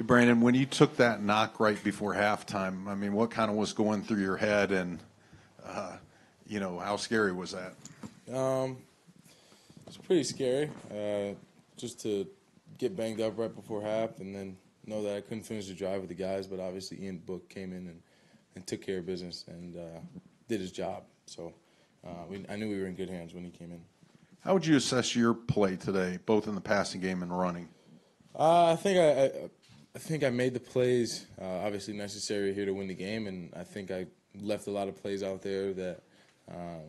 Brandon, when you took that knock right before halftime, I mean, what kind of was going through your head, and how scary was that? It's pretty scary, just to get banged up right before half, and then know that I couldn't finish the drive with the guys. But obviously, Ian Book came in and took care of business and did his job. So I knew we were in good hands when he came in. How would you assess your play today, both in the passing game and running? I think I made the plays obviously necessary here to win the game, and I think I left a lot of plays out there that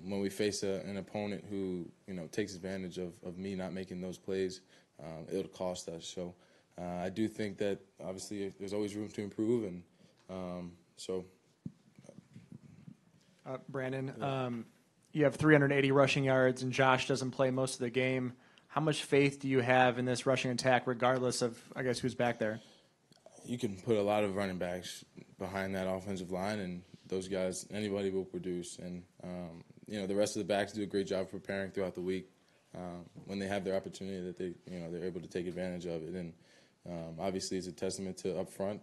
when we face an opponent who takes advantage of me not making those plays, it'll cost us. So I do think that obviously there's always room to improve, and so. Brandon, you have 380 rushing yards, and Josh doesn't play most of the game. How much faith do you have in this rushing attack, regardless of, I guess, who's back there? You can put a lot of running backs behind that offensive line, and those guys, anybody will produce. And the rest of the backs do a great job preparing throughout the week when they have their opportunity that they're able to take advantage of it. And obviously, it's a testament to up front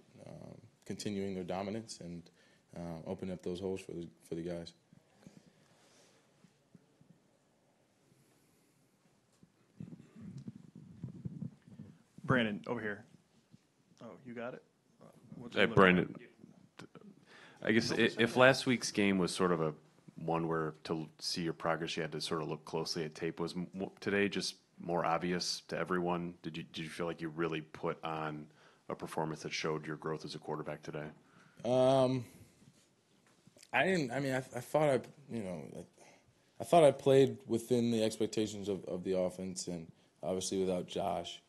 continuing their dominance and opening up those holes for the guys. Brandon, over here. Oh, you got it? Hey, Brandon. I guess if last week's game was sort of a one where to see your progress you had to sort of look closely at tape, was today just more obvious to everyone? Did you feel like you really put on a performance that showed your growth as a quarterback today? I didn't. I mean, I thought I thought I played within the expectations of the offense, and obviously without Josh.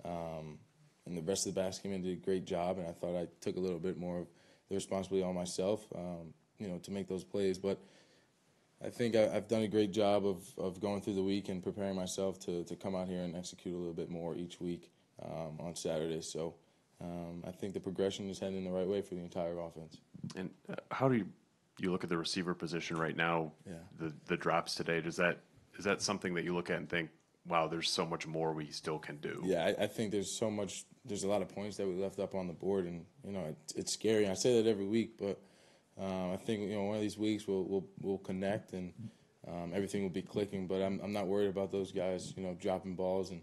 And the rest of the backs came in and did a great job, and I thought I took a little bit more of the responsibility on myself, to make those plays. But I think I've done a great job of going through the week and preparing myself to come out here and execute a little bit more each week on Saturday. So I think the progression is heading in the right way for the entire offense. And how do you look at the receiver position right now? Yeah. The drops today, is that something that you look at and think, wow, there's so much more we still can do? Yeah, I think there's a lot of points that we left up on the board, and it's scary. I say that every week, but I think one of these weeks we'll connect and everything will be clicking. But I'm not worried about those guys, dropping balls, and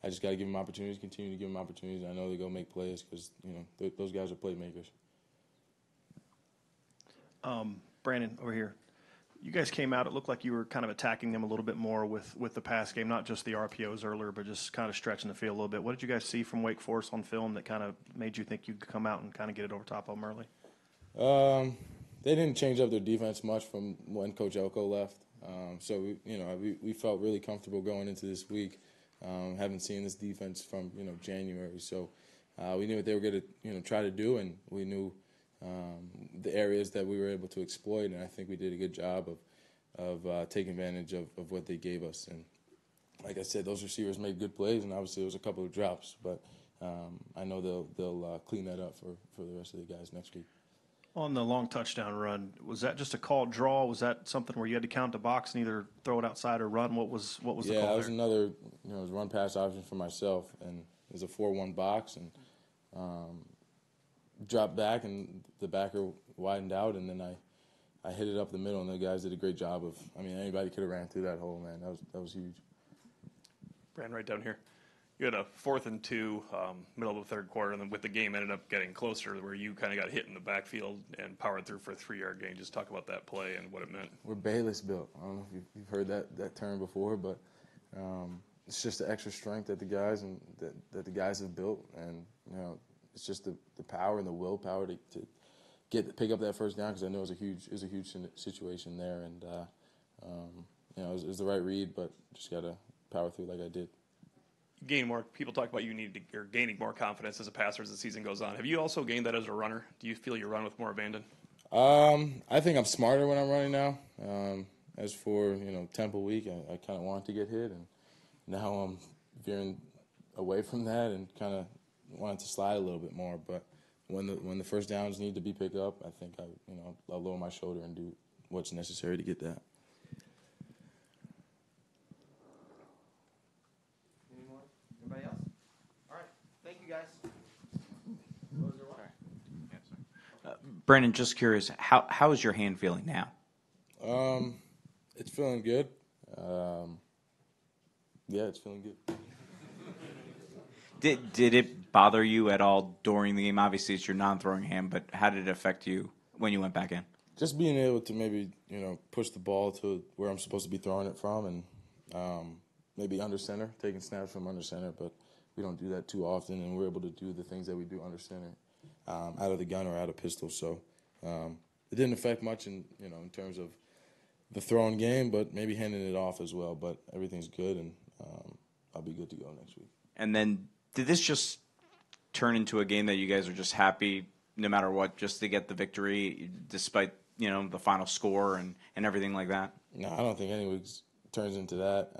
I just got to give them opportunities, continue to give them opportunities. I know they go make plays because those guys are playmakers. Brandon, over here. You guys came out, it looked like you were kind of attacking them a little bit more with the pass game, not just the RPOs earlier, but just kind of stretching the field a little bit. What did you guys see from Wake Forest on film that kind of made you think you could come out and kind of get it over top of them early? They didn't change up their defense much from when Coach Elko left. So we felt really comfortable going into this week. Haven't seen this defense from January, so we knew what they were going to try to do, and we knew the areas that we were able to exploit, and I think we did a good job of taking advantage of what they gave us. And like I said, those receivers made good plays, and obviously there was a couple of drops, but I know they'll clean that up for the rest of the guys next week. On the long touchdown run, was that just a called draw? Was that something where you had to count the box and either throw it outside or run? What was the call there? Yeah, that was another it was run pass option for myself, and it was a 4-1 box, and dropped back, and the backer widened out, and then I hit it up the middle, and the guys did a great job of. I mean, anybody could have ran through that hole, man. That was huge. Brandon, right down here. You had a 4th and 2, middle of the third quarter, and then with the game ended up getting closer, where you kind of got hit in the backfield and powered through for a 3-yard gain. Just talk about that play and what it meant. We're Bayless built. I don't know if you've heard that term before, but it's just the extra strength that the guys have built, and it's just the power and the willpower to pick up that first down, because I know it was a huge situation there, and it was the right read, but just got to power through like I did. People talk about you're gaining more confidence as a passer as the season goes on. Have you also gained that as a runner? Do you feel you run with more abandon? I think I'm smarter when I'm running now. As for Temple week, I kind of wanted to get hit, and now I'm veering away from that and kind of wanted to slide a little bit more. But when the first downs need to be picked up, I think I'll lower my shoulder and do what's necessary to get that. Any more? Anybody else? All right. Thank you, guys. Brandon, just curious, how is your hand feeling now? It's feeling good. Yeah, it's feeling good. Did it bother you at all during the game? Obviously, it's your non-throwing hand, but how did it affect you when you went back in? Just being able to maybe, push the ball to where I'm supposed to be throwing it from, and maybe under center, taking snaps from under center, but we don't do that too often, and we're able to do the things that we do under center, out of the gun or out of pistol. So it didn't affect much in terms of the throwing game, but maybe handing it off as well. But everything's good, and I'll be good to go next week. And then did this just turn into a game that you guys are just happy no matter what, just to get the victory despite, the final score and everything like that? No, I don't think any weeks turns into that.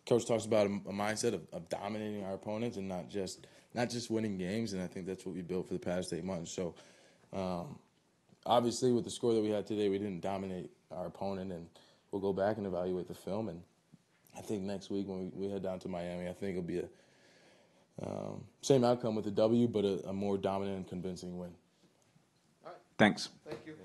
Coach talks about a mindset of dominating our opponents and not just winning games, and I think that's what we built for the past 8 months. So obviously with the score that we had today, we didn't dominate our opponent, and we'll go back and evaluate the film. And I think next week when we head down to Miami, I think it'll be a same outcome with a W, but a more dominant and convincing win. Thanks. Thank you.